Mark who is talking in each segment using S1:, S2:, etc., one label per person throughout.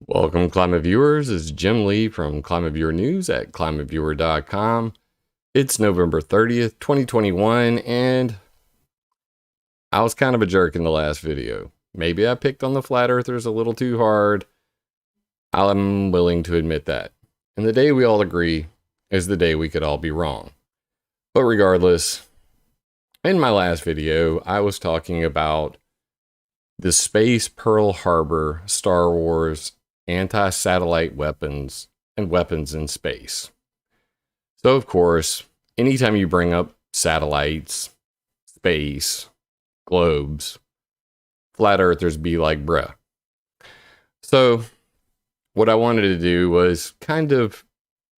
S1: Welcome, Climate Viewers. It's Jim Lee from ClimateViewer News at ClimateViewer.com. It's November 30th, 2021, and I was kind of a jerk in the last video. Maybe I picked on the flat earthers a little too hard. I'm willing to admit that. And the day we all agree is the day we could all be wrong. But regardless, in my last video, I was talking about the Space Pearl Harbor Star Wars anti-satellite weapons and weapons in space. So, of course, anytime you bring up satellites, space, globes, flat earthers be like, bruh. So, what I wanted to do was kind of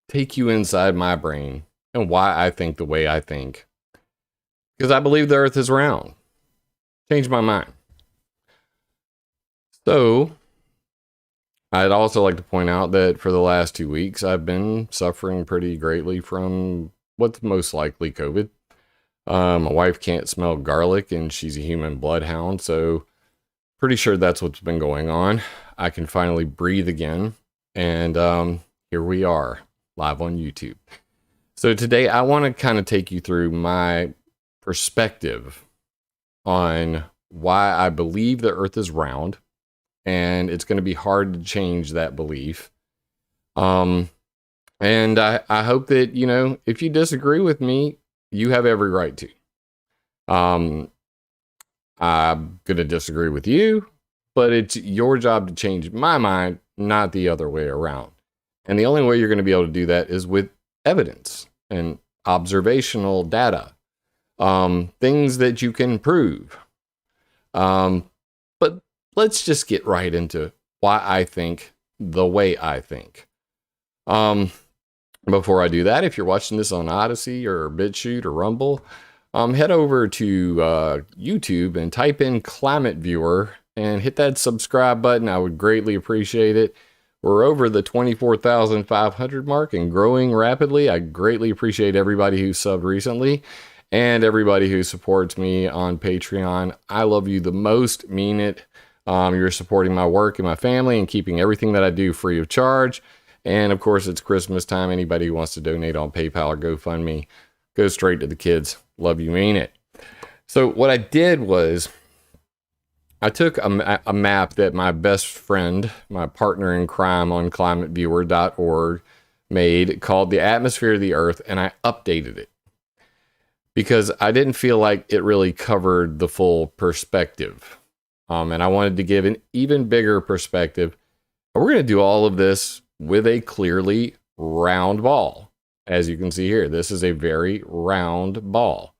S1: take you inside my brain and why I think the way I think. Because I believe the earth is round. Changed my mind. So, I'd also like to point out that for the last 2 weeks, I've been suffering pretty greatly from what's most likely COVID. My wife can't smell garlic and she's a human bloodhound, so pretty sure that's what's been going on. I can finally breathe again, and here we are, live on YouTube. So today I want to kind of take you through my perspective on why I believe the earth is round, and it's going to be hard to change that belief. And I hope that, if you disagree with me, you have every right to. I'm going to disagree with you, but it's your job to change my mind, not the other way around. And the only way you're going to be able to do that is with evidence and observational data, things that you can prove. But let's just get right into why I think the way I think. Before I do that, if you're watching this on Odyssey or BitChute or Rumble, head over to YouTube and type in ClimateViewer and hit that subscribe button. I would greatly appreciate it. We're over the 24,500 mark and growing rapidly. I greatly appreciate everybody who subbed recently and everybody who supports me on Patreon. I love you the most, mean it. You're supporting my work and my family and keeping everything that I do free of charge. And of course, it's Christmas time. Anybody who wants to donate on PayPal or GoFundMe, go straight to the kids. Love you, mean it. So what I did was I took a map that my best friend, my partner in crime on ClimateViewer.org made called the Atmosphere of the Earth, and I updated it because I didn't feel like it really covered the full perspective. And I wanted to give an even bigger perspective. We're going to do all of this with a clearly round ball. As you can see here, this is a very round ball.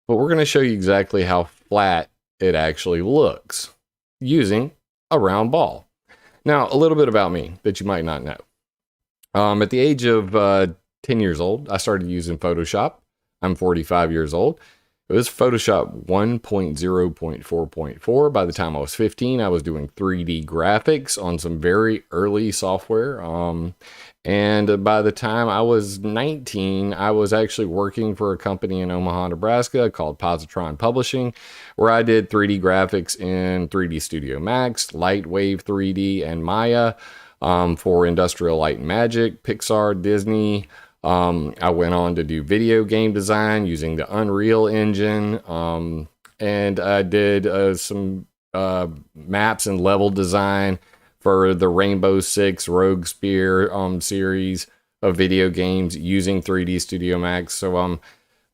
S1: But we're going to show you exactly how flat it actually looks using a round ball. Now, a little bit about me that you might not know. At the age of 10 years old, I started using Photoshop. I'm 45 years old. It was Photoshop 1.0.4.4. By the time I was 15, I was doing 3D graphics on some very early software. And by the time I was 19, I was actually working for a company in Omaha, Nebraska called Positron Publishing, where I did 3D graphics in 3D Studio Max, Lightwave 3D, and Maya for Industrial Light and Magic, Pixar, Disney. I went on to do video game design using the Unreal Engine, and I did some maps and level design for the Rainbow Six Rogue Spear series of video games using 3D Studio Max. So I'm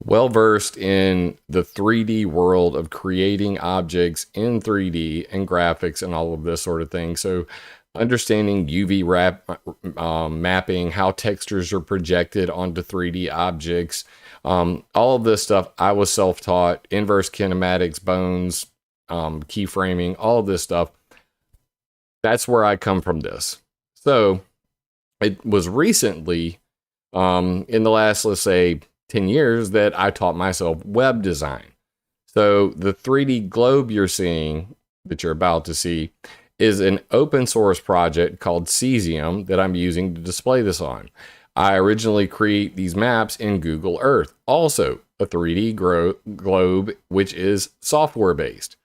S1: well versed in the 3D world of creating objects in 3D and graphics and all of this sort of thing. So understanding UV mapping, how textures are projected onto 3D objects, all of this stuff I was self-taught, inverse kinematics, bones, keyframing, all of this stuff. That's where I come from this. So it was recently, in the last, let's say, 10 years that I taught myself web design. So the 3D globe you're seeing, that you're about to see, is an open source project called Cesium that I'm using to display this on. I originally create these maps in Google Earth, also a 3D globe, which is software based.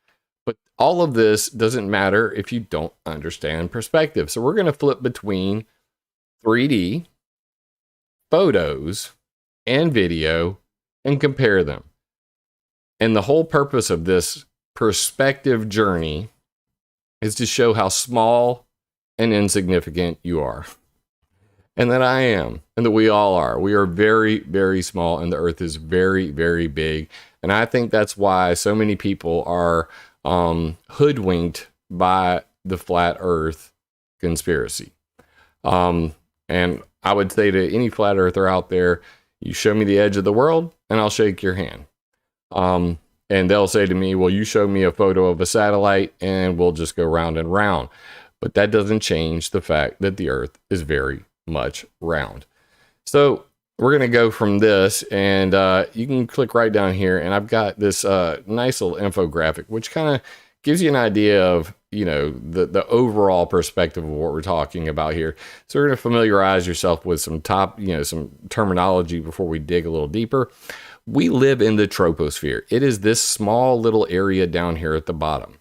S1: But all of this doesn't matter if you don't understand perspective. So we're going to flip between 3D, photos, and video and compare them. And the whole purpose of this perspective journey is to show how small and insignificant you are. And that I am, and that we all are. We are very, very small, and the Earth is very, very big. And I think that's why so many people are hoodwinked by the flat Earth conspiracy. And I would say to any flat earther out there, you show me the edge of the world and I'll shake your hand. And they'll say to me, well, you show me a photo of a satellite and we'll just go round and round. But that doesn't change the fact that the Earth is very much round. So we're going to go from this, and you can click right down here, and I've got this nice little infographic, which kind of gives you an idea of, you know, the overall perspective of what we're talking about here. So we're going to familiarize yourself with some some terminology before we dig a little deeper. We live in the troposphere. It is this small little area down here at the bottom.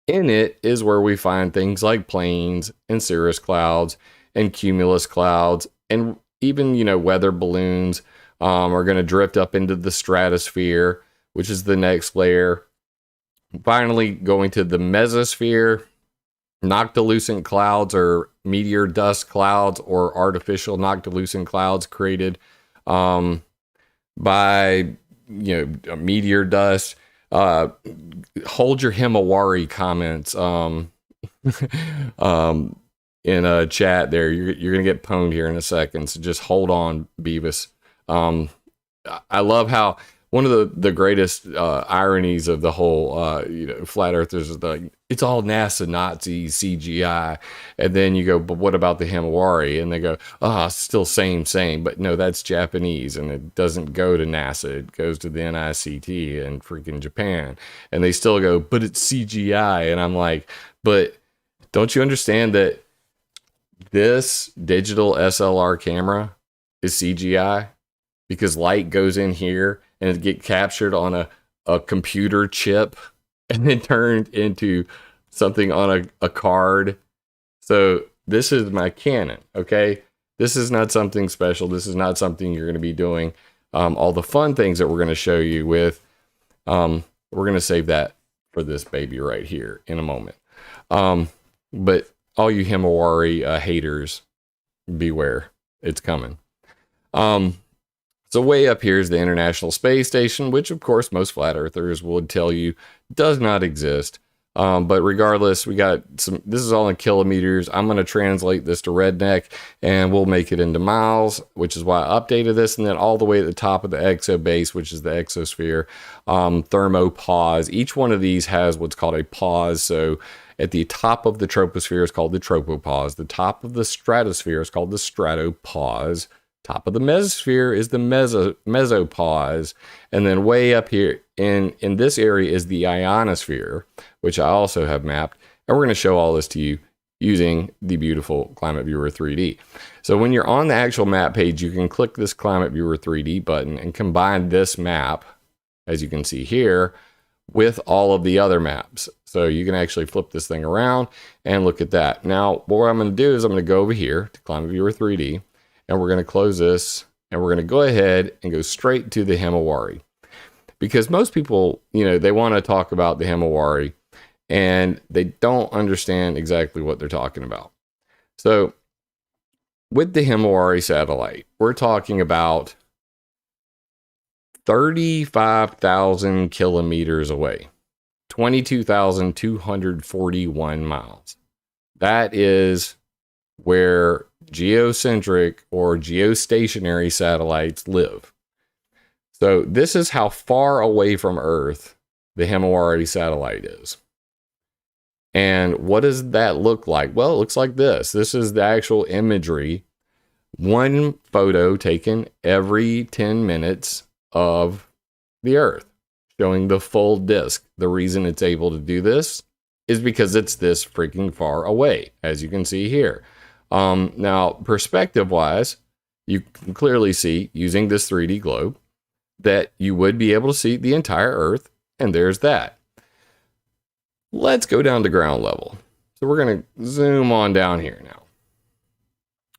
S1: In it is where we find things like planes and cirrus clouds and cumulus clouds, and even, you know, weather balloons are going to drift up into the stratosphere, which is the next layer. Finally, going to the mesosphere, noctilucent clouds or meteor dust clouds or artificial noctilucent clouds created by, you know, meteor dust. Hold your Himawari comments in a chat there. You're gonna get pwned here in a second, so just hold on, Beavis. I love how one of the greatest ironies of the whole flat earthers is like, it's all NASA Nazi CGI, and then you go, but what about the Himawari? And they go, still same, but no, that's Japanese, and it doesn't go to NASA, it goes to the NICT and freaking Japan, and they still go, but it's CGI. And I'm like, but don't you understand that this digital SLR camera is CGI? Because light goes in here and it gets captured on a computer chip and then turned into something on a card. So this is my Canon, okay? This is not something special. This is not something you're going to be doing. All the fun things that we're going to show you with, we're going to save that for this baby right here in a moment. But all you Himawari haters, beware. It's coming. So way up here is the International Space Station, which of course most flat earthers would tell you does not exist. But regardless, we got this is all in kilometers. I'm going to translate this to redneck and we'll make it into miles, which is why I updated this. And then all the way at the top of the exobase, which is the exosphere, thermopause. Each one of these has what's called a pause. So at the top of the troposphere is called the tropopause. The top of the stratosphere is called the stratopause. Top of the mesosphere is the mesopause. And then way up here in this area is the ionosphere, which I also have mapped. And we're going to show all this to you using the beautiful ClimateViewer 3D. So when you're on the actual map page, you can click this ClimateViewer 3D button and combine this map, as you can see here, with all of the other maps. So you can actually flip this thing around and look at that. Now, what I'm going to do is I'm going to go over here to ClimateViewer 3D. And we're going to close this, and we're going to go ahead and go straight to the Himawari. Because most people, they want to talk about the Himawari, and they don't understand exactly what they're talking about. So, with the Himawari satellite, we're talking about 35,000 kilometers away, 22,241 miles. That is where geocentric or geostationary satellites live. So this is how far away from Earth the Himawari satellite is. And what does that look like? Well, it looks like this. This is the actual imagery. One photo taken every 10 minutes of the Earth, showing the full disk. The reason it's able to do this is because it's this freaking far away, as you can see here. Now, perspective-wise, you can clearly see, using this 3D globe, that you would be able to see the entire Earth, and there's that. Let's go down to ground level. So we're going to zoom on down here now.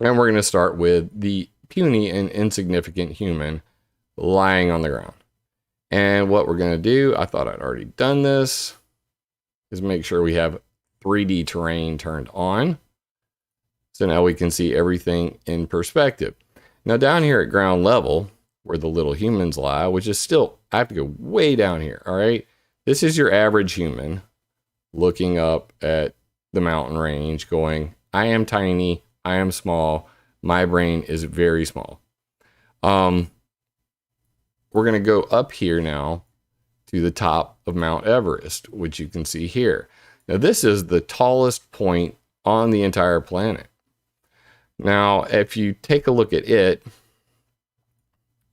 S1: And we're going to start with the puny and insignificant human lying on the ground. And what we're going to do, I thought I'd already done this, is make sure we have 3D terrain turned on. So now we can see everything in perspective. Now down here at ground level, where the little humans lie, which is still, I have to go way down here, all right? This is your average human looking up at the mountain range going, I am tiny, I am small, my brain is very small. We're going to go up here now to the top of Mount Everest, which you can see here. Now this is the tallest point on the entire planet. Now, if you take a look at it,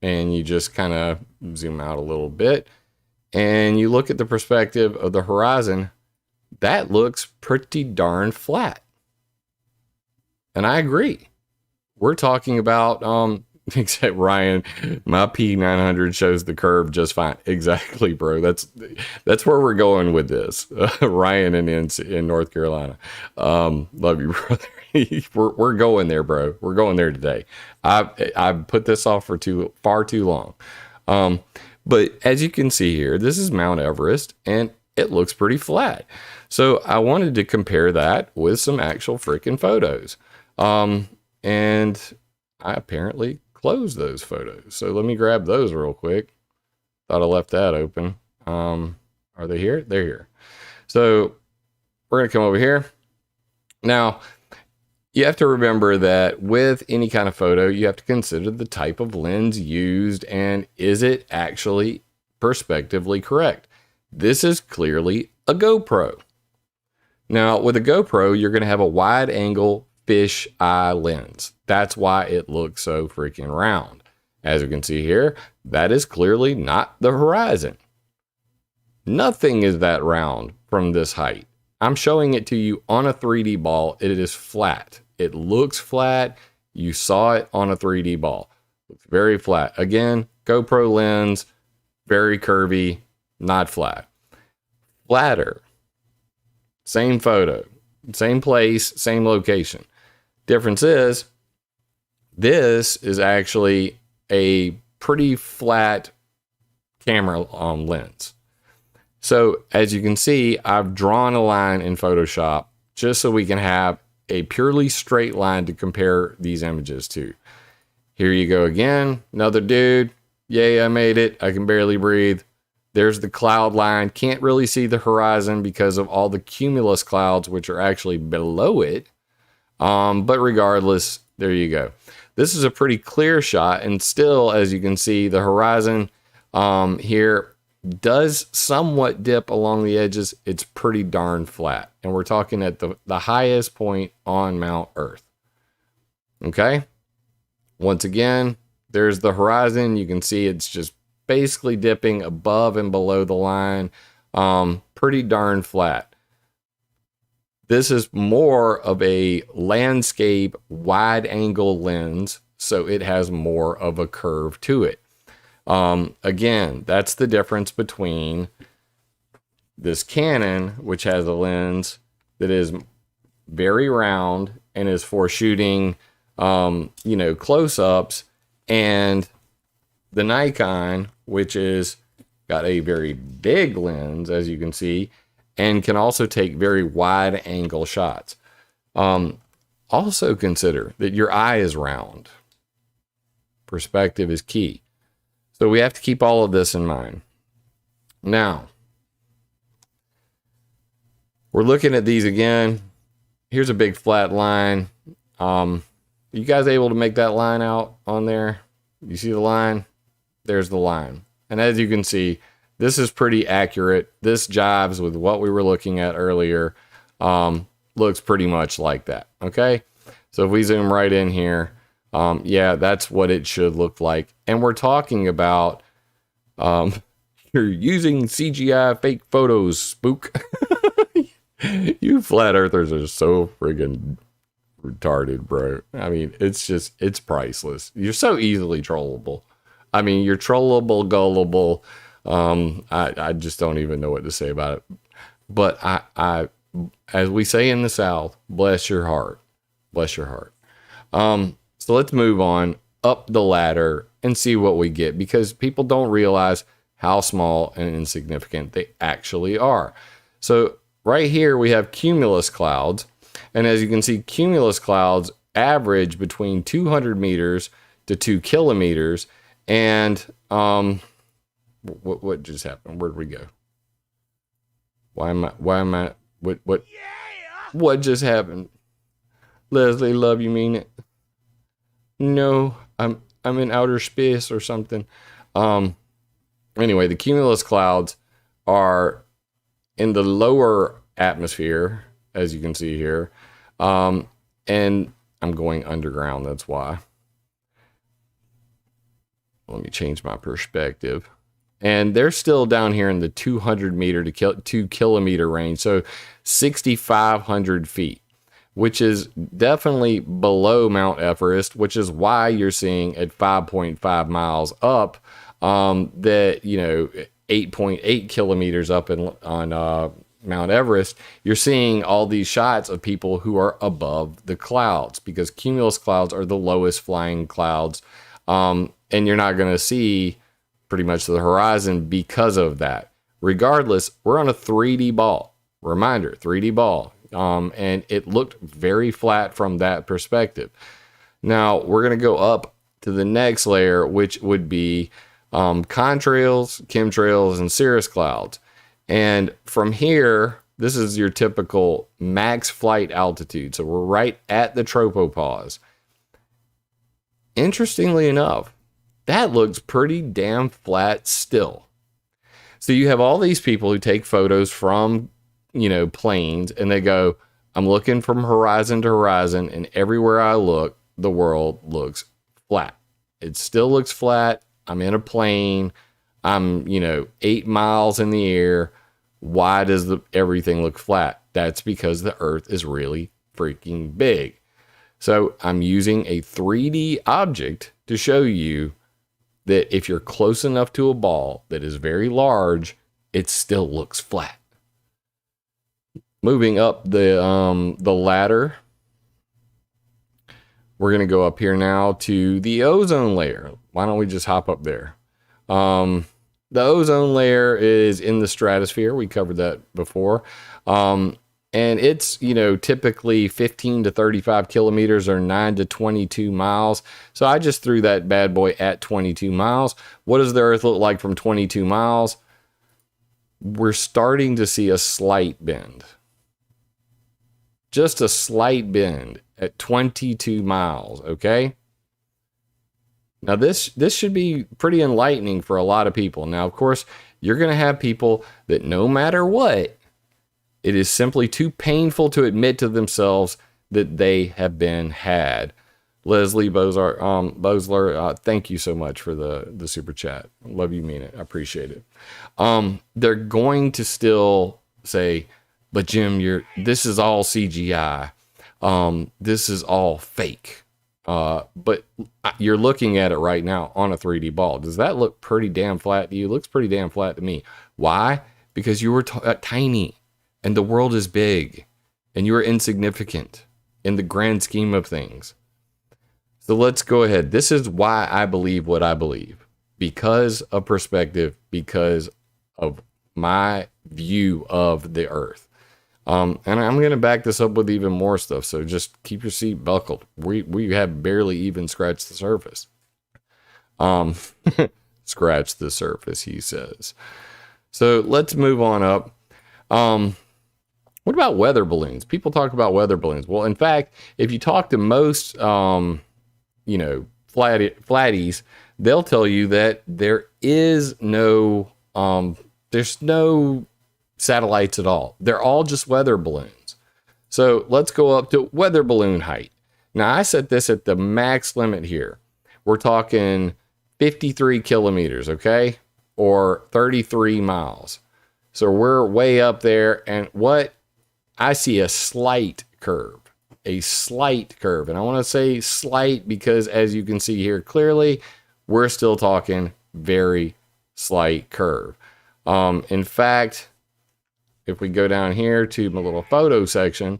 S1: and you just kind of zoom out a little bit, and you look at the perspective of the horizon, that looks pretty darn flat. And I agree. We're talking about, except Ryan, my P900 shows the curve just fine. Exactly, bro. That's where we're going with this. Ryan in North Carolina. Love you, brother. we're going there, bro. We're going there today. I put this off for far too long. But as you can see here, this is Mount Everest, and it looks pretty flat. So I wanted to compare that with some actual freaking photos. And I apparently closed those photos. So let me grab those real quick. Thought I left that open. Are they here? They're here. So we're going to come over here. Now, you have to remember that with any kind of photo, you have to consider the type of lens used and is it actually perspectively correct. This is clearly a GoPro. Now, with a GoPro, you're going to have a wide angle fish eye lens. That's why it looks so freaking round. As you can see here, that is clearly not the horizon. Nothing is that round from this height. I'm showing it to you on a 3D ball. It is flat. It looks flat. You saw it on a 3D ball. It's very flat. Again, GoPro lens, very curvy, not flat. Flatter. Same photo, same place, same location. Difference is, this is actually a pretty flat camera lens. So as you can see, I've drawn a line in Photoshop just so we can have a purely straight line to compare these images to. Here you go again, another dude. Yay, I made it. I can barely breathe. There's the cloud line. Can't really see the horizon because of all the cumulus clouds, which are actually below it. But regardless, there you go. This is a pretty clear shot, and still, as you can see, the horizon here does somewhat dip along the edges. It's pretty darn flat, and we're talking at the highest point on Mount Earth. Okay, once again, there's the horizon. You can see it's just basically dipping above and below the line. Pretty darn flat. This is more of a landscape wide angle lens, so it has more of a curve to it. Again, that's the difference between this Canon, which has a lens that is very round and is for shooting, close-ups, and the Nikon, which is got a very big lens, as you can see, and can also take very wide angle shots. Also consider that your eye is round. Perspective is key. So we have to keep all of this in mind. Now, we're looking at these again. Here's a big flat line. You guys able to make that line out on there? You see the line? There's the line. And as you can see, this is pretty accurate. This jives with what we were looking at earlier. Looks pretty much like that. Okay. So if we zoom right in here, yeah, that's what it should look like. And we're talking about, you're using CGI fake photos, spook. You flat earthers are so friggin' retarded, bro. I mean, it's priceless. You're so easily trollable. I mean, you're trollable, gullible. I just don't even know what to say about it. But as we say in the South, bless your heart. Bless your heart. So let's move on up the ladder and see what we get, because people don't realize how small and insignificant they actually are. So right here we have cumulus clouds. And as you can see, cumulus clouds average between 200 meters to 2 kilometers. And what just happened? Where'd we go? What just happened? Leslie, love, you mean it? No, I'm in outer space or something. Anyway, the cumulus clouds are in the lower atmosphere, as you can see here. And I'm going underground, that's why. Let me change my perspective. And they're still down here in the 200 meter to 2 kilometer range. So 6,500 feet, which is definitely below Mount Everest, which is why you're seeing at 5.5 miles up, that, 8.8 kilometers up on Mount Everest, you're seeing all these shots of people who are above the clouds, because cumulus clouds are the lowest flying clouds. And you're not going to see pretty much the horizon because of that. Regardless, we're on a 3D ball. Reminder, 3D ball. And it looked very flat from that perspective. Now, we're going to go up to the next layer, which would be contrails, chemtrails, and cirrus clouds. And from here, this is your typical max flight altitude. So we're right at the tropopause. Interestingly enough, that looks pretty damn flat still. So you have all these people who take photos from, planes, and they go, I'm looking from horizon to horizon, and everywhere I look, the world looks flat. It still looks flat. I'm in a plane. I'm, 8 miles in the air. Why does everything look flat? That's because the Earth is really freaking big. So I'm using a 3D object to show you that if you're close enough to a ball that is very large, it still looks flat. Moving up the ladder, we're going to go up here now to the ozone layer. Why don't we just hop up there? The ozone layer is in the stratosphere. We covered that before. And it's, typically 15 to 35 kilometers or 9 to 22 miles. So I just threw that bad boy at 22 miles. What does the Earth look like from 22 miles? We're starting to see a slight bend. Just a slight bend at 22 miles, okay? Now this should be pretty enlightening for a lot of people. Now, of course, you're going to have people that no matter what, it is simply too painful to admit to themselves that they have been had. Leslie Bosler, thank you so much for the super chat. Love you, mean it. I appreciate it. They're going to still say, but Jim, this is all CGI. This is all fake. But you're looking at it right now on a 3D ball. Does that look pretty damn flat to you? It looks pretty damn flat to me. Why? Because you were tiny. And the world is big, and you are insignificant in the grand scheme of things. So let's go ahead. This is why I believe what I believe. Because of perspective, because of my view of the Earth. And I'm going to back this up with even more stuff. So just keep your seat buckled. We have barely even scratched the surface. Scratch the surface, he says. So let's move on up. What about weather balloons? People talk about weather balloons. Well, in fact, if you talk to most, flatties, they'll tell you that there is no, there's no satellites at all. They're all just weather balloons. So let's go up to weather balloon height. Now, I set this at the max limit here. We're talking 53 kilometers, okay? Or 33 miles. So we're way up there, and what I see a slight curve. And I want to say slight because, as you can see here clearly, we're still talking very slight curve. In fact, if we go down here to my little photo section,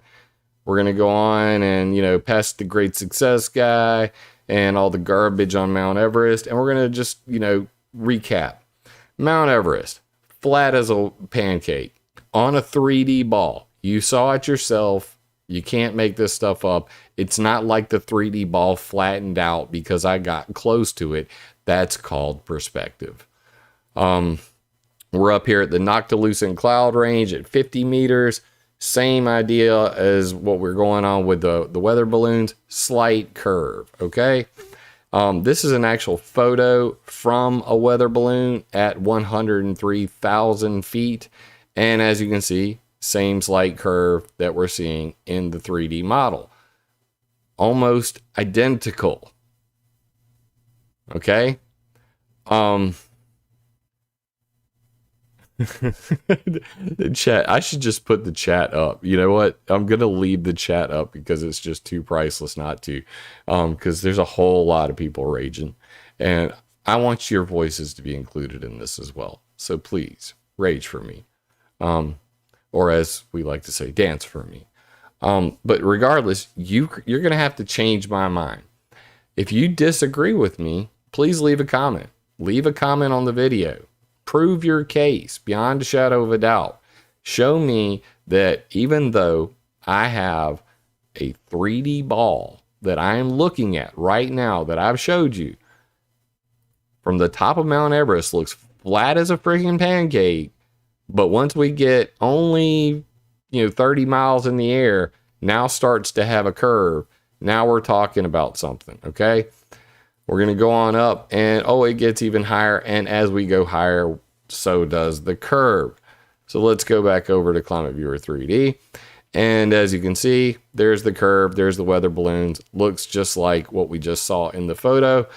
S1: we're going to go on and, you know, past the great success guy and all the garbage on Mount Everest. And we're going to just, you know, recap. Mount Everest, flat as a pancake on a 3D ball. You saw it yourself. You can't make this stuff up. It's not like the 3D ball flattened out because I got close to it. That's called perspective. We're up here at the Noctilucent Cloud range at 50 meters. Same idea as what we're going on with the weather balloons. Slight curve, okay? This is an actual photo from a weather balloon at 103,000 feet. And as you can see, same slight curve that we're seeing in the 3D model. Almost identical. Okay? The chat, I should just put the chat up. You know what? I'm gonna leave the chat up because it's just too priceless not to. Because there's a whole lot of people raging, and I want your voices to be included in this as well. So please rage for me, or as we like to say, dance for me. But regardless, you're gonna have to change my mind. If you disagree with me, please leave a comment. Leave a comment on the video. Prove your case beyond a shadow of a doubt. Show me that even though I have a 3D ball that I am looking at right now that I've showed you from the top of Mount Everest looks flat as a freaking pancake, but once we get only 30 miles in the air, now starts to have a curve. Now we're talking about something, okay? We're going to go on up, and it gets even higher. And as we go higher, so does the curve. So let's go back over to ClimateViewer 3D. And as you can see, there's the curve. There's the weather balloons. Looks just like what we just saw in the photo.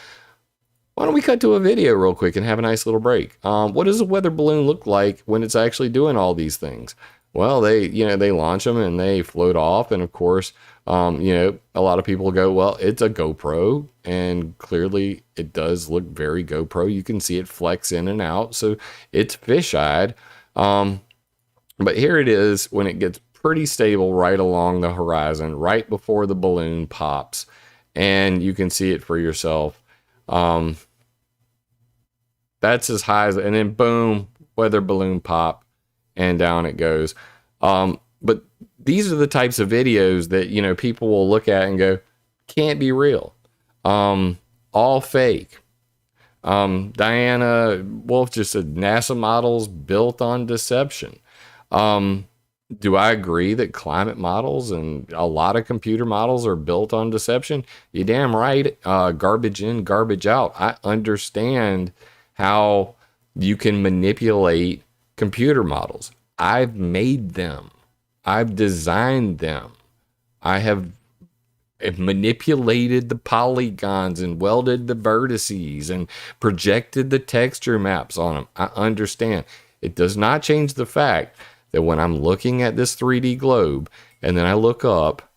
S1: Why don't we cut to a video real quick and have a nice little break? What does a weather balloon look like when it's actually doing all these things? Well, they launch them and they float off. And of course, a lot of people go, well, it's a GoPro, and clearly it does look very GoPro. You can see it flex in and out. So it's fisheyed. But here it is when it gets pretty stable right along the horizon, right before the balloon pops, and you can see it for yourself. That's as high as, and then boom, weather balloon pop, and down it goes. But these are the types of videos that, people will look at and go, can't be real. All fake. Diana Wolf just said NASA models built on deception. Do I agree that climate models and a lot of computer models are built on deception? You're damn right. Garbage in, garbage out. I understand how you can manipulate computer models. I've made them. I've designed them. I have manipulated the polygons and welded the vertices and projected the texture maps on them. I understand. It does not change the fact that when I'm looking at this 3D globe and then I look up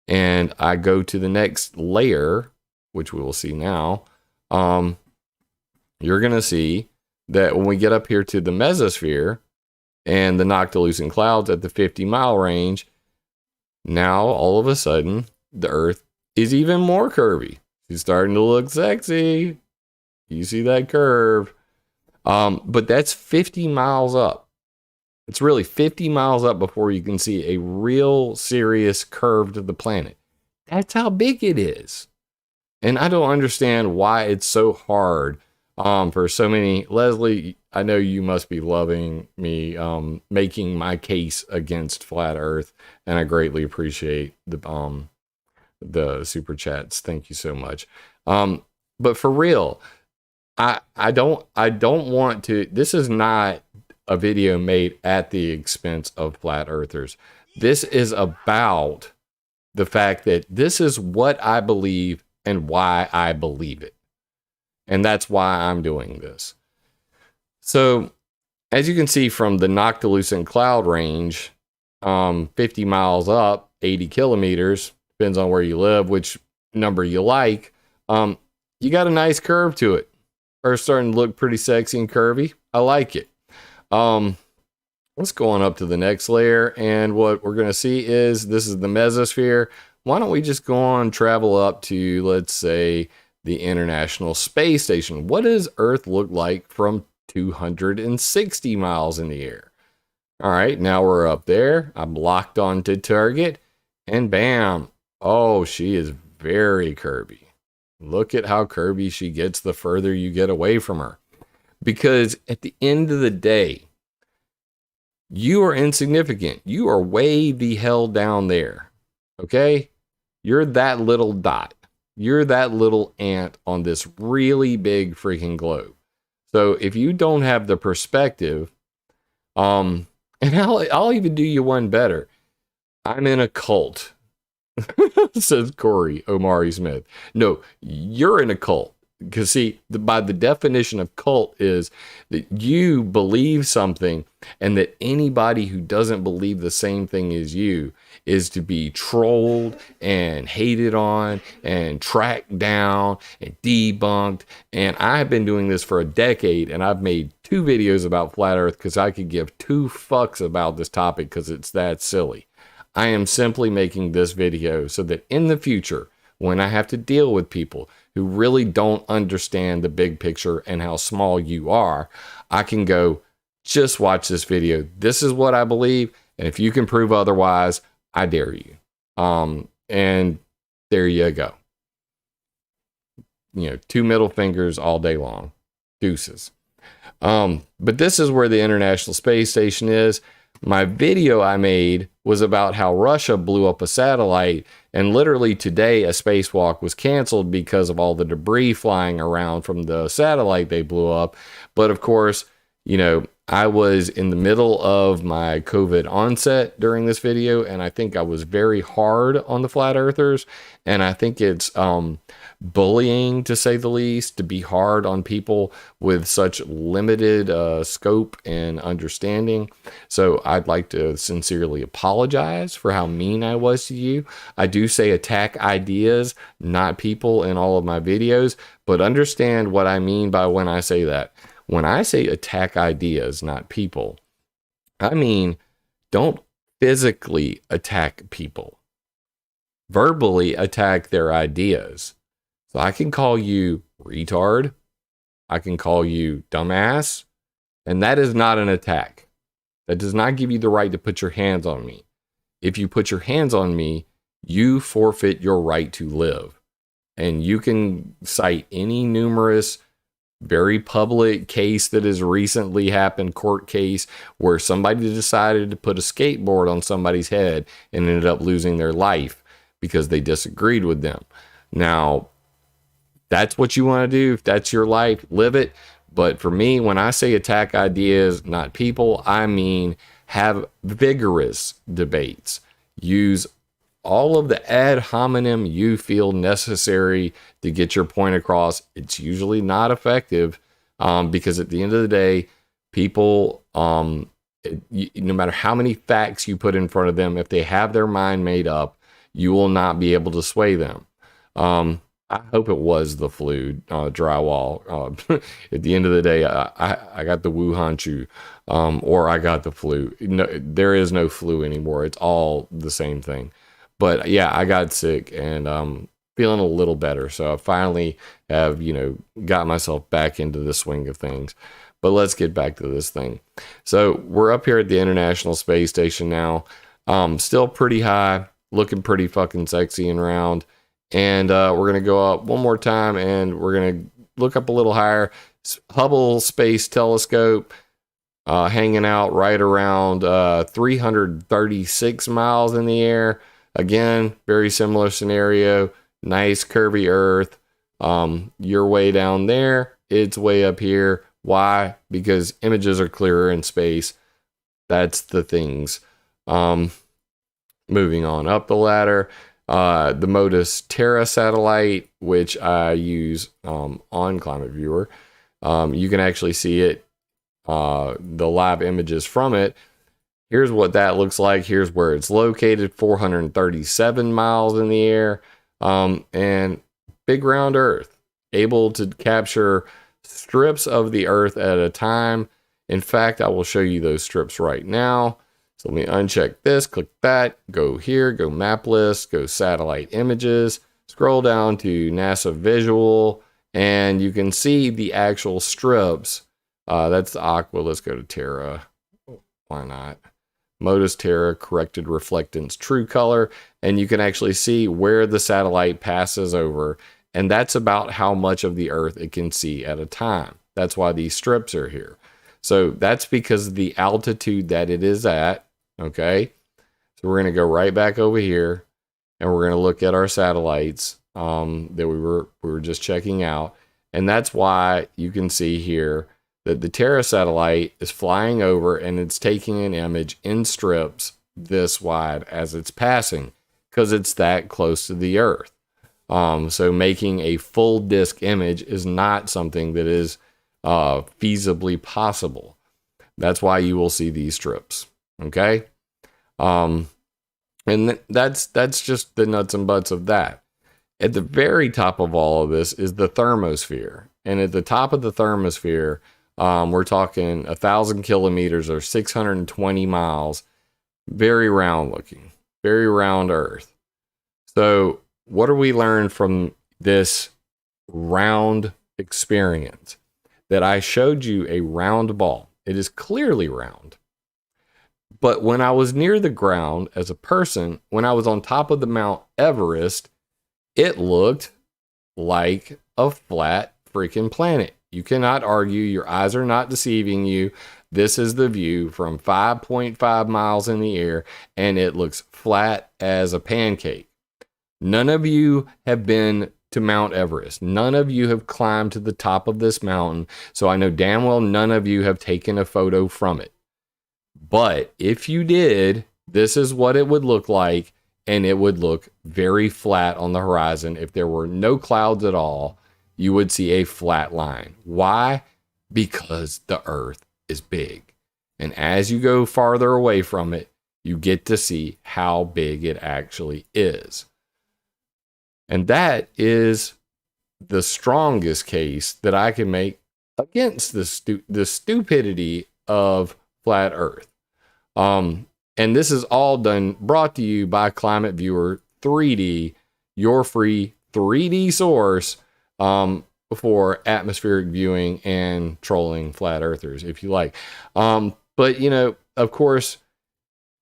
S1: and I go to the next layer, which we will see now, you're going to see that when we get up here to the Mesosphere and the Noctilucent Clouds at the 50-mile range, now all of a sudden the Earth is even more curvy. It's starting to look sexy. You see that curve. But that's 50 miles up. It's really 50 miles up before you can see a real serious curve to the planet. That's how big it is. And I don't understand why it's so hard for so many. Leslie, I know you must be loving me making my case against flat Earth, and I greatly appreciate the super chats. Thank you so much. But for real, I don't want to. This is not a video made at the expense of flat earthers. This is about the fact that this is what I believe and why I believe it. And that's why I'm doing this. So, as you can see from the Noctilucent Cloud range, 50 miles up, 80 kilometers, depends on where you live, which number you like, you got a nice curve to it. Earth's starting to look pretty sexy and curvy. I like it. Let's go on up to the next layer, and what we're going to see is this is the Mesosphere. Why don't we just go on, travel up to, let's say, the International Space Station? What does Earth look like from 260 miles in the air? All right, now we're up there. I'm locked onto target, and bam. Oh, she is very curvy. Look at how curvy she gets the further you get away from her. Because at the end of the day, you are insignificant. You are way the hell down there. Okay? You're that little dot. You're that little ant on this really big freaking globe. So if you don't have the perspective, and I'll even do you one better. I'm in a cult, says Corey Omari Smith. No, you're in a cult. Because see, by the definition of cult is that you believe something, and that anybody who doesn't believe the same thing as you is to be trolled and hated on and tracked down and debunked. And I've been doing this for a decade, and I've made 2 videos about flat earth because I could give 2 fucks about this topic because it's that silly. I am simply making this video so that in the future, when I have to deal with people who really don't understand the big picture and how small you are, I can go, just watch this video. This is what I believe. And if you can prove otherwise, I dare you. And there you go. 2 middle fingers all day long. Deuces. But this is where the International Space Station is. My video I made was about how Russia blew up a satellite, and literally today a spacewalk was canceled because of all the debris flying around from the satellite they blew up. But of course, I was in the middle of my COVID onset during this video, and I think I was very hard on the flat earthers, and I think it's bullying, to say the least, to be hard on people with such limited scope and understanding. So I'd like to sincerely apologize for how mean I was to you. I do say attack ideas, not people, in all of my videos, but understand what I mean by when I say that. When I say attack ideas, not people, I mean don't physically attack people. Verbally attack their ideas. So I can call you retard. I can call you dumbass. And that is not an attack. That does not give you the right to put your hands on me. If you put your hands on me, you forfeit your right to live. And you can cite any numerous, very public case that has recently happened, court case, where somebody decided to put a skateboard on somebody's head and ended up losing their life because they disagreed with them. Now, that's what you want to do. If that's your life, live it. But for me, when I say attack ideas, not people, I mean have vigorous debates. Use all of the ad hominem you feel necessary to get your point across. It's usually not effective because at the end of the day, people, no matter how many facts you put in front of them, if they have their mind made up, you will not be able to sway them. I hope it was the flu drywall. At the end of the day, I got the Wuhan Chu, or I got the flu. No, there is no flu anymore. It's all the same thing. But yeah, I got sick and feeling a little better. So I finally have, got myself back into the swing of things. But let's get back to this thing. So we're up here at the International Space Station now. Still pretty high, looking pretty fucking sexy and round. And we're going to go up one more time, and we're going to look up a little higher. Hubble Space Telescope hanging out right around 336 miles in the air. Again, very similar scenario. Nice curvy Earth. You're way down there. It's way up here. Why? Because images are clearer in space. That's the things. Moving on up the ladder. The Modus Terra satellite, which I use on ClimateViewer. You can actually see it, the live images from it. Here's what that looks like. Here's where it's located, 437 miles in the air, and big round Earth, able to capture strips of the Earth at a time. In fact, I will show you those strips right now. So let me uncheck this, click that, go here, go map list, go satellite images, scroll down to NASA visual, and you can see the actual strips. That's the aqua. Let's go to Terra. Why not? Modus Terra, corrected reflectance, true color, and you can actually see where the satellite passes over, and that's about how much of the Earth it can see at a time. That's why these strips are here. So that's because of the altitude that it is at, okay? So we're going to go right back over here, and we're going to look at our satellites that we were just checking out, and that's why you can see here that the Terra satellite is flying over and it's taking an image in strips this wide as it's passing because it's that close to the Earth. So making a full disk image is not something that is feasibly possible. That's why you will see these strips. Okay. And that's just the nuts and bolts of that. At the very top of all of this is the thermosphere. And at the top of the thermosphere, we're talking 1,000 kilometers or 620 miles. Very round looking, very round Earth. So what do we learn from this round experience? That I showed you a round ball. It is clearly round. But when I was near the ground as a person, when I was on top of the Mount Everest, it looked like a flat freaking planet. You cannot argue. Your eyes are not deceiving you. This is the view from 5.5 miles in the air, and it looks flat as a pancake. None of you have been to Mount Everest. None of you have climbed to the top of this mountain, so I know damn well none of you have taken a photo from it. But if you did, this is what it would look like, and it would look very flat on the horizon. If there were no clouds at all, you would see a flat line. Why? Because the Earth is big. And as you go farther away from it, you get to see how big it actually is. And that is the strongest case that I can make against the stupidity of flat Earth. And this is all brought to you by ClimateViewer 3D, your free 3D source for atmospheric viewing and trolling flat earthers, if you like. But, you know, of course,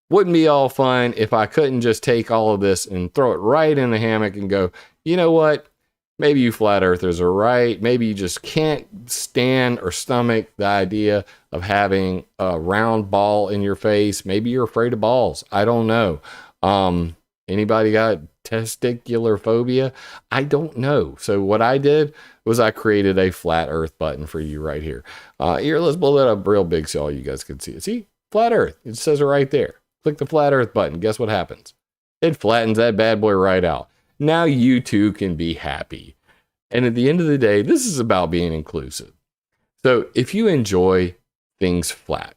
S1: wouldn't be all fun if I couldn't just take all of this and throw it right in the hammock and go, you know what? Maybe you flat earthers are right. Maybe you just can't stand or stomach the idea of having a round ball in your face. Maybe you're afraid of balls. I don't know. Anybody got testicular phobia? I don't know. So what I did was I created a flat earth button for you right here. Here, let's blow that up real big so all you guys can see it. See? Flat earth. It says it right there. Click the flat earth button. Guess what happens? It flattens that bad boy right out. Now you too can be happy. And at the end of the day, this is about being inclusive. So if you enjoy things flat,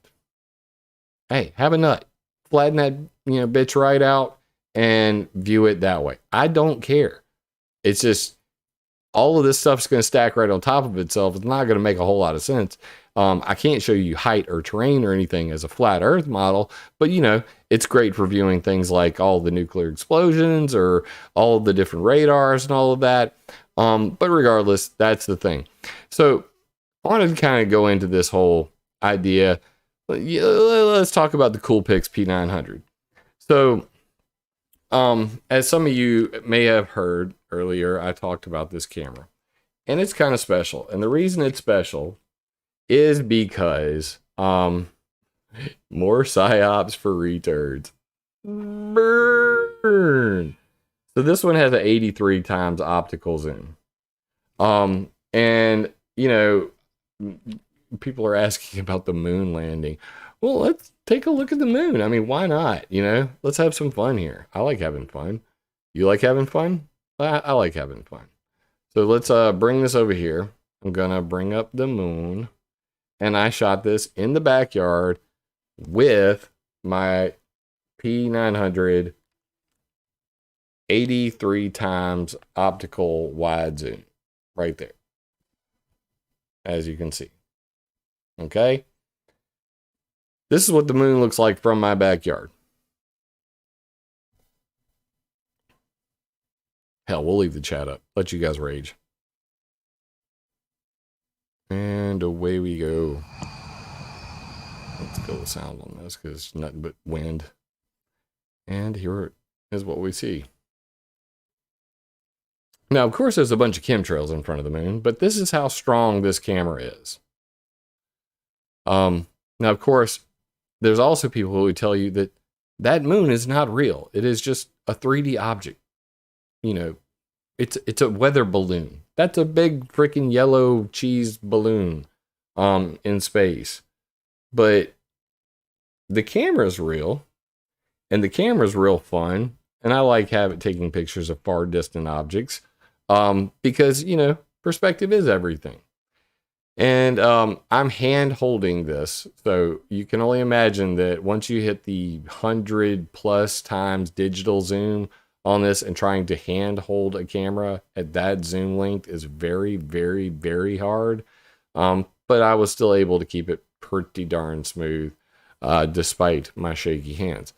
S1: hey, have a nut. Flatten that, bitch right out and view it that way. I don't care. It's just all of this stuff's going to stack right on top of itself. It's not going to make a whole lot of sense. I can't show you height or terrain or anything as a flat earth model, but it's great for viewing things like all the nuclear explosions or all of the different radars and all of that. But regardless, that's the thing. So I wanted to kind of go into this whole idea. Let's talk about the Coolpix P900. So, as some of you may have heard earlier, I talked about this camera, and it's kind of special. And the reason it's special is because more psyops for retards. Burn. So this one has an 83 times opticals in. And people are asking about the moon landing. Well, let's take a look at the moon. I mean, why not? Let's have some fun here. I like having fun. You like having fun? I like having fun. So let's bring this over here. I'm gonna bring up the moon. And I shot this in the backyard with my P900 83 times optical wide zoom right there, as you can see. Okay. This is what the moon looks like from my backyard. Hell, we'll leave the chat up. Let you guys rage. And away we go. Let's kill the sound on this because it's nothing but wind. And here is what we see. Now, of course, there's a bunch of chemtrails in front of the moon, but this is how strong this camera is. Now, of course, there's also people who tell you that that moon is not real. It is just a 3D object. You know, it's a weather balloon. That's a big freaking yellow cheese balloon in space. But the camera's real, and the camera's real fun, and I like taking pictures of far distant objects because, you know, perspective is everything. And I'm hand holding this, so you can only imagine that once you hit the 100+ times digital zoom on this, and trying to hand hold a camera at that zoom length is very, very, very hard. But I was still able to keep it pretty darn smooth despite my shaky hands.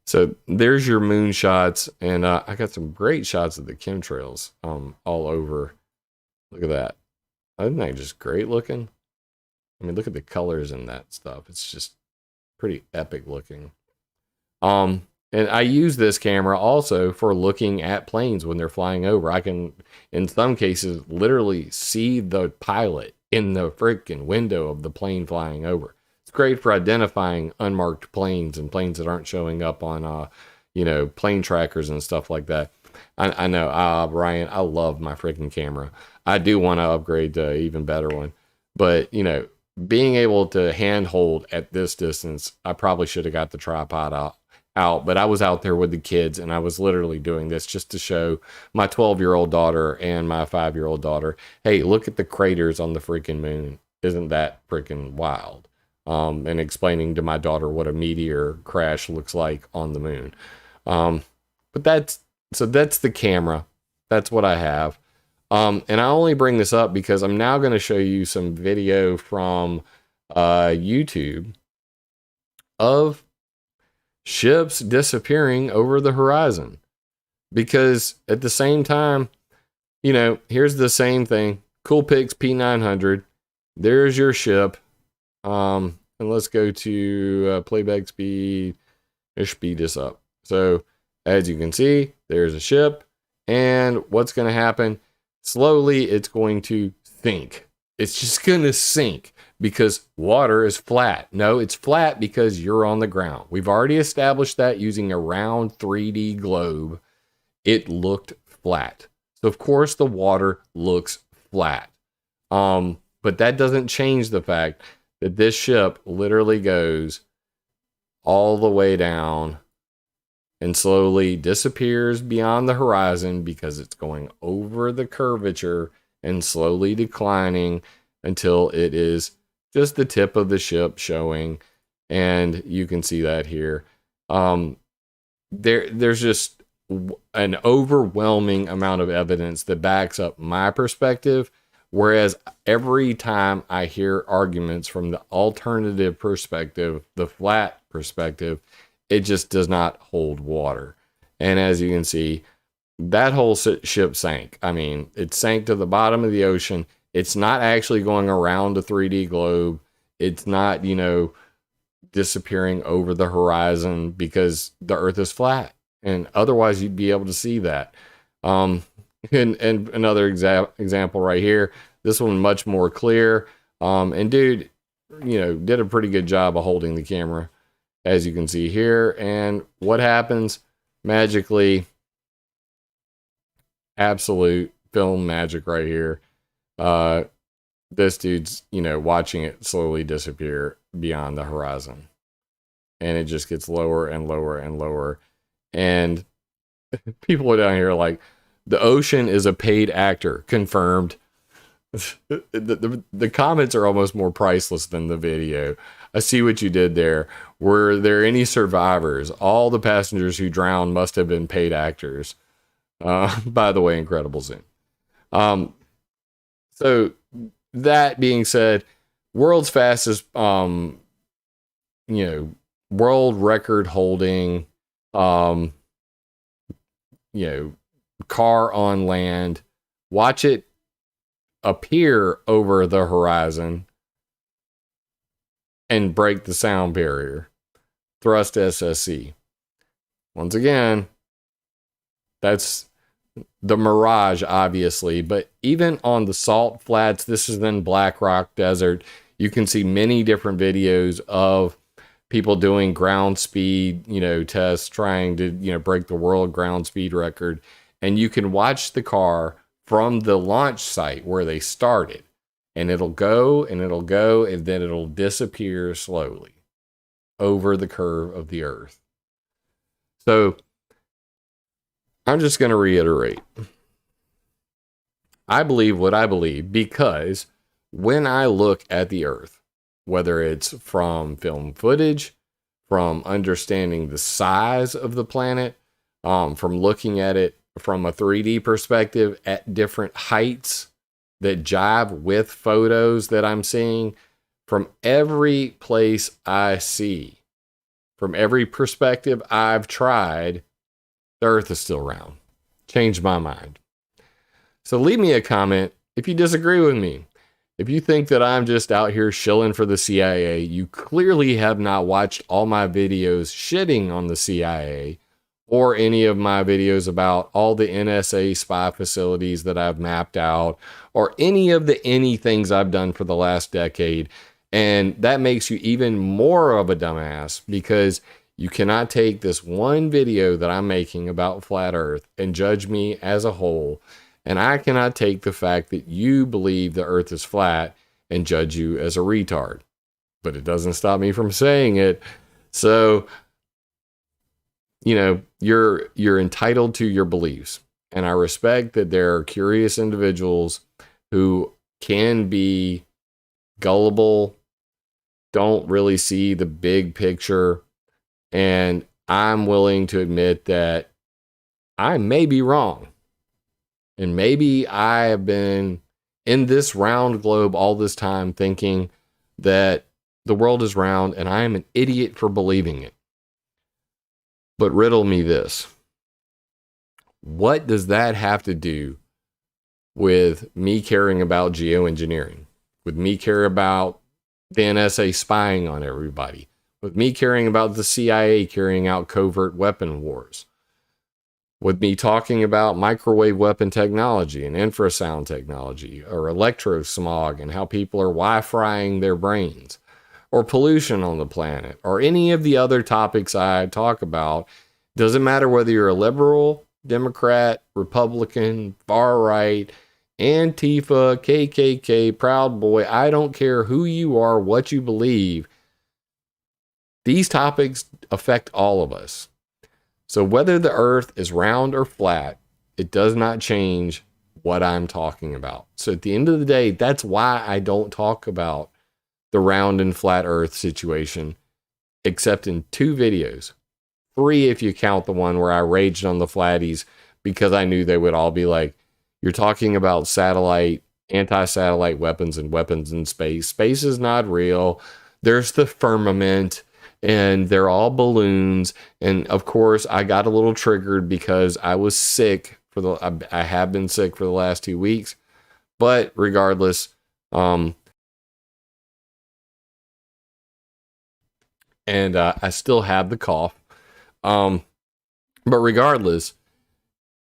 S1: So there's your moon shots, and I got some great shots of the chemtrails all over. Look at that. Isn't that just great looking? I mean, look at the colors in that stuff. It's just pretty epic looking. And I use this camera also for looking at planes when they're flying over. I can, in some cases, literally see the pilot in the freaking window of the plane flying over. It's great for identifying unmarked planes and planes that aren't showing up on, you know, plane trackers and stuff like that. I know, Ryan, I love my freaking camera. I do want to upgrade to an even better one. But, you know, being able to handhold at this distance, I probably should have got the tripod out, but I was out there with the kids, and I was literally doing this just to show my 12-year-old daughter and my 5-year-old daughter, hey, look at the craters on the freaking moon. Isn't that freaking wild? And explaining to my daughter what a meteor crash looks like on the moon. But that's the camera. That's what I have. And I only bring this up because I'm now going to show you some video from YouTube of ships disappearing over the horizon. Because at the same time, you know, here's the same thing. Coolpix P900. There's your ship. And let's go to playback speed. Let's speed this up. So as you can see, there's a ship. And what's going to happen? Slowly, it's going to sink. It's just going to sink because water is flat. No, it's flat because you're on the ground. We've already established that using a round 3D globe. It looked flat. So, of course, the water looks flat. But that doesn't change the fact that this ship literally goes all the way down and slowly disappears beyond the horizon because it's going over the curvature and slowly declining until it is just the tip of the ship showing. And you can see that here. There's just an overwhelming amount of evidence that backs up my perspective. Whereas every time I hear arguments from the alternative perspective, the flat perspective, it just does not hold water. And as you can see, that whole ship sank. I mean, it sank to the bottom of the ocean. It's not actually going around a 3D globe. It's not, you know, disappearing over the horizon because the Earth is flat. And otherwise, you'd be able to see that. And another example right here. This one much more clear. And dude, you know, did a pretty good job of holding the camera, as you can see here. And what happens? Magically, absolute film magic right here. This dude's, you know, watching it slowly disappear beyond the horizon. And it just gets lower and lower and lower. And people are down here like, the ocean is a paid actor. Confirmed. The comments are almost more priceless than the video. I see what you did there. Were there any survivors? All the passengers who drowned must have been paid actors. By the way, incredible zoom. So that being said, world's fastest world record holding, um, car on land. Watch it appear over the horizon and break the sound barrier. Thrust SSC. Once again, that's the mirage, obviously, but even on the salt flats, this is in Black Rock Desert, you can see many different videos of people doing ground speed, tests, trying to, break the world ground speed record. And you can watch the car from the launch site where they started, and it'll go and it'll go, and then it'll disappear slowly over the curve of the Earth. So I'm just going to reiterate. I believe what I believe because when I look at the Earth, whether it's from film footage, from understanding the size of the planet, from looking at it from a 3D perspective at different heights that jive with photos that I'm seeing, from every place I see, from every perspective I've tried, the Earth is still round. Changed my mind. So leave me a comment if you disagree with me. If you think that I'm just out here shilling for the CIA, you clearly have not watched all my videos shitting on the CIA or any of my videos about all the NSA spy facilities that I've mapped out or any of the things I've done for the last decade. And that makes you even more of a dumbass because you cannot take this one video that I'm making about flat Earth and judge me as a whole. And I cannot take the fact that you believe the Earth is flat and judge you as a retard. But it doesn't stop me from saying it. So, you're entitled to your beliefs. And I respect that there are curious individuals who can be gullible, don't really see the big picture. And I'm willing to admit that I may be wrong. And maybe I have been in this round globe all this time thinking that the world is round and I am an idiot for believing it. But riddle me this. What does that have to do with me caring about geoengineering? With me caring about the NSA spying on everybody? With me caring about the CIA carrying out covert weapon wars? With me talking about microwave weapon technology and infrasound technology, or electrosmog and how people are Wi-Fiing their brains, or pollution on the planet, or any of the other topics I talk about. Doesn't matter whether you're a liberal, Democrat, Republican, far right, Antifa, KKK, Proud Boy. I don't care who you are, what you believe. These topics affect all of us. So whether the Earth is round or flat, it does not change what I'm talking about. So at the end of the day, that's why I don't talk about the round and flat Earth situation, except in 2 videos. 3 if you count the one where I raged on the flatties because I knew they would all be like, you're talking about satellite, anti-satellite weapons and weapons in space. Space is not real. There's the firmament. And they're all balloons. And of course, I got a little triggered because I was sick I have been sick for the last 2 weeks. But regardless, and I still have the cough. But regardless,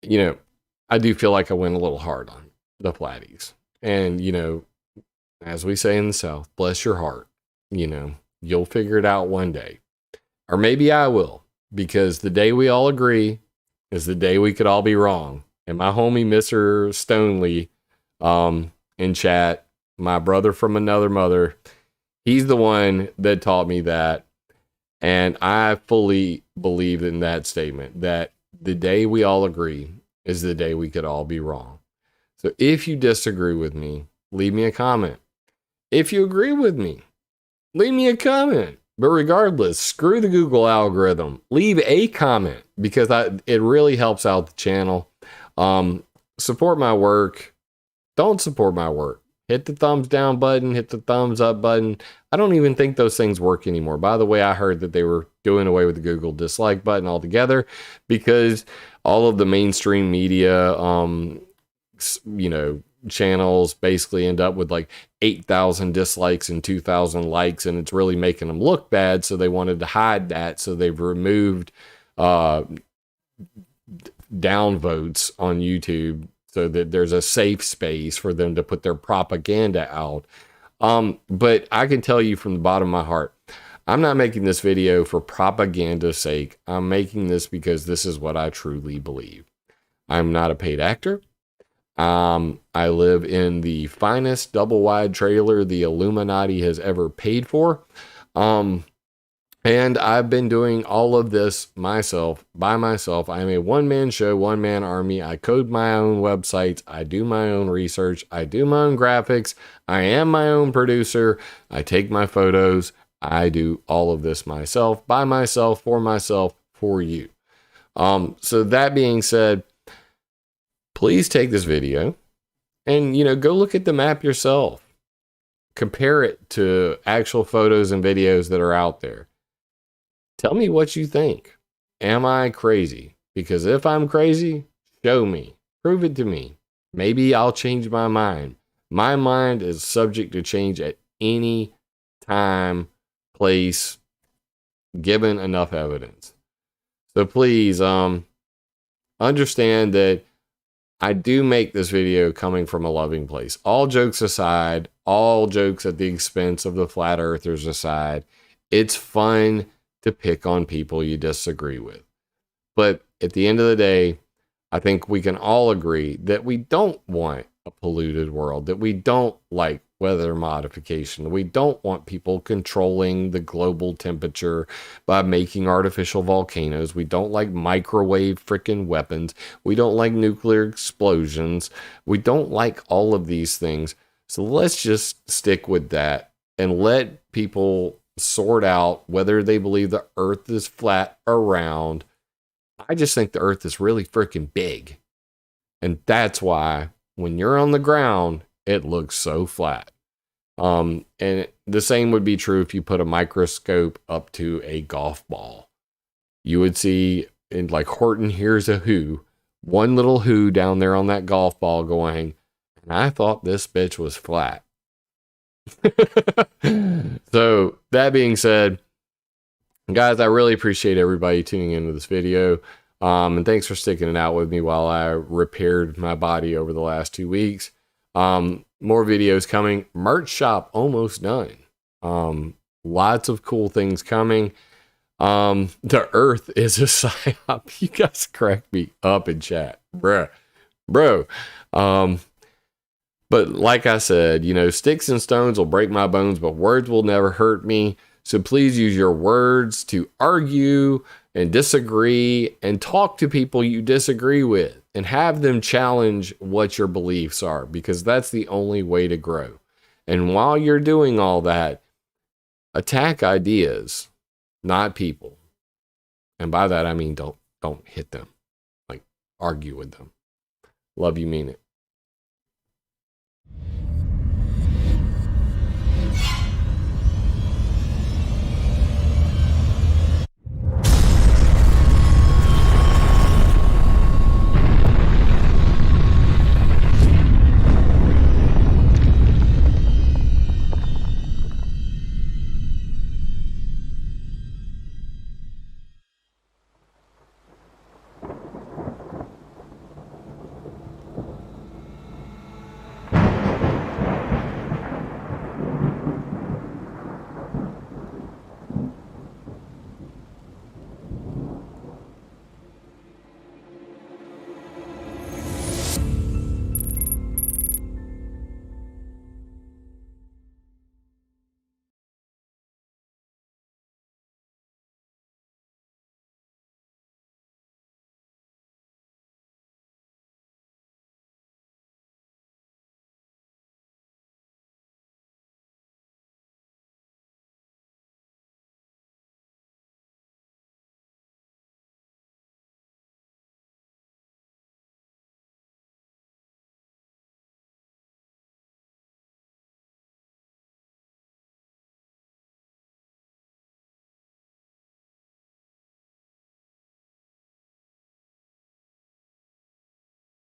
S1: I do feel like I went a little hard on the flatties. And, as we say in the South, bless your heart, You'll figure it out one day. Or maybe I will, because the day we all agree is the day we could all be wrong. And my homie, Mr. Stonely, in chat, my brother from another mother, he's the one that taught me that. And I fully believe in that statement, that the day we all agree is the day we could all be wrong. So if you disagree with me, leave me a comment. If you agree with me, leave me a comment. But regardless, screw the Google algorithm. Leave a comment because it really helps out the channel. Support my work. Don't support my work. hit the thumbs down button, hit the thumbs up button. I don't even think those things work anymore. By the way, I heard that they were doing away with the Google dislike button altogether because all of the mainstream media, channels basically end up with like 8,000 dislikes and 2,000 likes, and it's really making them look bad. So they wanted to hide that. So they've removed downvotes on YouTube so that there's a safe space for them to put their propaganda out. But I can tell you from the bottom of my heart, I'm not making this video for propaganda's sake. I'm making this because this is what I truly believe. I'm not a paid actor. I live in the finest double wide trailer the Illuminati has ever paid for. And I've been doing all of this myself, by myself. I'm a one-man show, one-man army. I code my own websites. I do my own research. I do my own graphics. I am my own producer. I take my photos. I do all of this myself, by myself, for you. So that being said, please take this video and, go look at the map yourself. Compare it to actual photos and videos that are out there. Tell me what you think. Am I crazy? Because if I'm crazy, show me. Prove it to me. Maybe I'll change my mind. My mind is subject to change at any time, place, given enough evidence. So please understand that I do make this video coming from a loving place. All jokes aside, all jokes at the expense of the flat earthers aside, it's fun to pick on people you disagree with. But at the end of the day, I think we can all agree that we don't want a polluted world, that we don't like weather modification. We don't want people controlling the global temperature by making artificial volcanoes. We don't like microwave freaking weapons. We don't like nuclear explosions. We don't like all of these things. So let's just stick with that and let people sort out whether they believe the earth is flat or round. I just think the earth is really freaking big. And that's why when you're on the ground, it looks so flat. And the same would be true if you put a microscope up to a golf ball. You would see, in like Horton Hears a Who, one little who down there on that golf ball going, and I thought this bitch was flat. So that being said, guys, I really appreciate everybody tuning into this video. And thanks for sticking it out with me while I repaired my body over the last 2 weeks. More videos coming. Merch shop almost done. Lots of cool things coming. The earth is a psyop. You guys crack me up in chat. Bro. But like I said, sticks and stones will break my bones, but words will never hurt me. So please use your words to argue and disagree and talk to people you disagree with and have them challenge what your beliefs are, because that's the only way to grow. And while you're doing all that, attack ideas, not people. And by that, I mean, don't hit them, like argue with them. Love you, mean it.